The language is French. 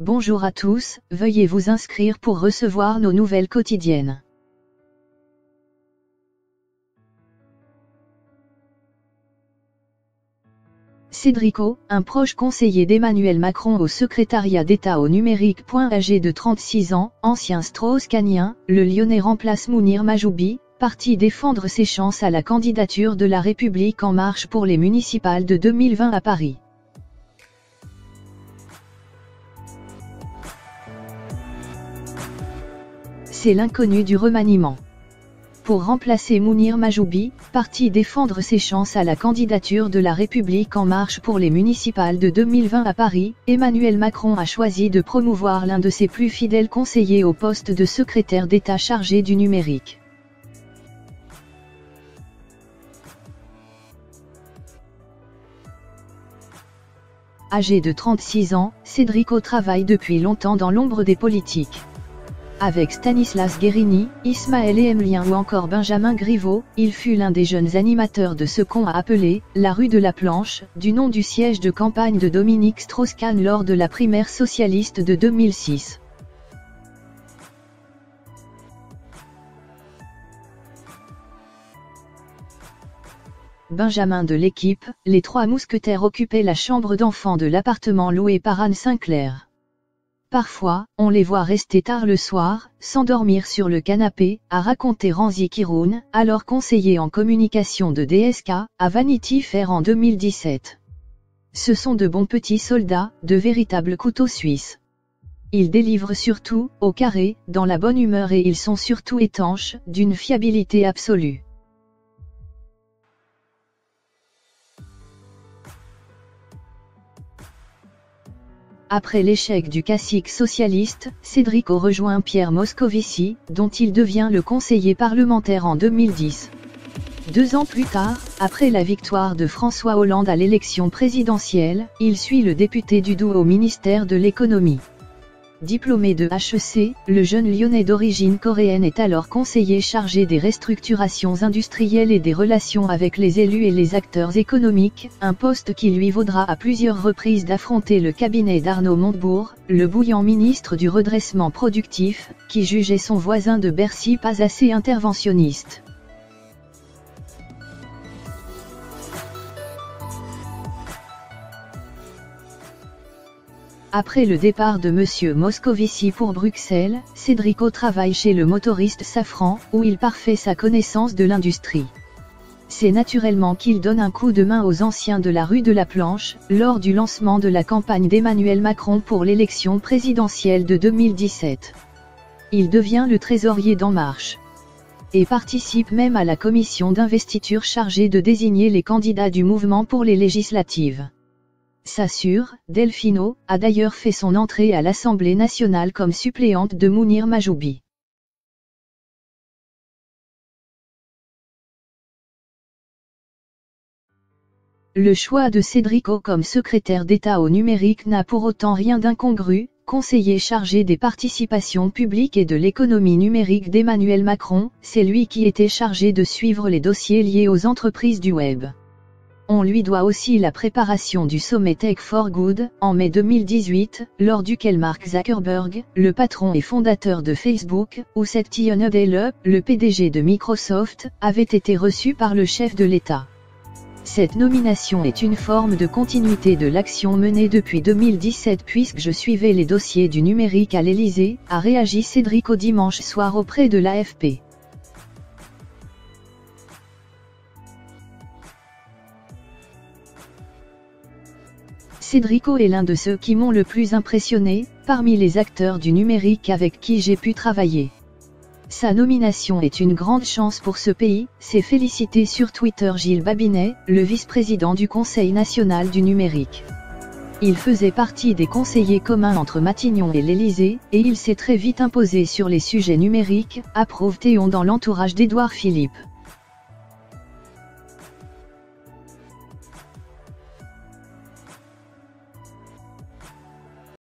Bonjour à tous, veuillez vous inscrire pour recevoir nos nouvelles quotidiennes. Cédrico, un proche conseiller d'Emmanuel Macron au secrétariat d'État au numérique. Âgé de 36 ans, ancien Strauss-Cahnien, le Lyonnais remplace Mounir Majoubi, parti défendre ses chances à la candidature de La République En Marche pour les municipales de 2020 à Paris. C'est l'inconnu du remaniement. Pour remplacer Mounir Majoubi, parti défendre ses chances à la candidature de La République En Marche pour les municipales de 2020 à Paris, Emmanuel Macron a choisi de promouvoir l'un de ses plus fidèles conseillers au poste de secrétaire d'État chargé du numérique. Âgé de 36 ans, Cédrico travaille depuis longtemps dans l'ombre des politiques. Avec Stanislas Guérini, Ismaël Émlien ou encore Benjamin Griveaux, il fut l'un des jeunes animateurs de ce qu'on a appelé « la rue de la Planche », du nom du siège de campagne de Dominique Strauss-Kahn lors de la primaire socialiste de 2006. Benjamin de l'équipe, les trois mousquetaires occupaient la chambre d'enfant de l'appartement loué par Anne Sinclair. Parfois, on les voit rester tard le soir, s'endormir sur le canapé, a raconté Ranzy Kiroun, alors conseiller en communication de DSK, à Vanity Fair en 2017. Ce sont de bons petits soldats, de véritables couteaux suisses. Ils délivrent surtout, au carré, dans la bonne humeur et ils sont surtout étanches, d'une fiabilité absolue. Après l'échec du cacique socialiste, Cédrico rejoint Pierre Moscovici, dont il devient le conseiller parlementaire en 2010. 2 ans plus tard, après la victoire de François Hollande à l'élection présidentielle, il suit le député du Doubs au ministère de l'économie. Diplômé de HEC, le jeune Lyonnais d'origine coréenne est alors conseiller chargé des restructurations industrielles et des relations avec les élus et les acteurs économiques, un poste qui lui vaudra à plusieurs reprises d'affronter le cabinet d'Arnaud Montebourg, le bouillant ministre du redressement productif, qui jugeait son voisin de Bercy pas assez interventionniste. Après le départ de M. Moscovici pour Bruxelles, Cédrico travaille chez le motoriste Safran, où il parfait sa connaissance de l'industrie. C'est naturellement qu'il donne un coup de main aux anciens de la rue de la Planche, lors du lancement de la campagne d'Emmanuel Macron pour l'élection présidentielle de 2017. Il devient le trésorier d'En Marche. Et participe même à la commission d'investiture chargée de désigner les candidats du mouvement pour les législatives. Sa sœur, Delphino, a d'ailleurs fait son entrée à l'Assemblée nationale comme suppléante de Mounir Majoubi. Le choix de Cédrico comme secrétaire d'État au numérique n'a pour autant rien d'incongru, conseiller chargé des participations publiques et de l'économie numérique d'Emmanuel Macron, c'est lui qui était chargé de suivre les dossiers liés aux entreprises du web. On lui doit aussi la préparation du sommet Tech for Good, en mai 2018, lors duquel Mark Zuckerberg, le patron et fondateur de Facebook, ou Satya Nadella, le PDG de Microsoft, avait été reçu par le chef de l'État. Cette nomination est une forme de continuité de l'action menée depuis 2017 puisque je suivais les dossiers du numérique à l'Élysée, a réagi Cédrico dimanche soir auprès de l'AFP. Cédrico est l'un de ceux qui m'ont le plus impressionné, parmi les acteurs du numérique avec qui j'ai pu travailler. Sa nomination est une grande chance pour ce pays, s'est félicité sur Twitter Gilles Babinet, le vice-président du Conseil national du numérique. Il faisait partie des conseillers communs entre Matignon et l'Élysée, et il s'est très vite imposé sur les sujets numériques, approuve Théon dans l'entourage d'Édouard Philippe.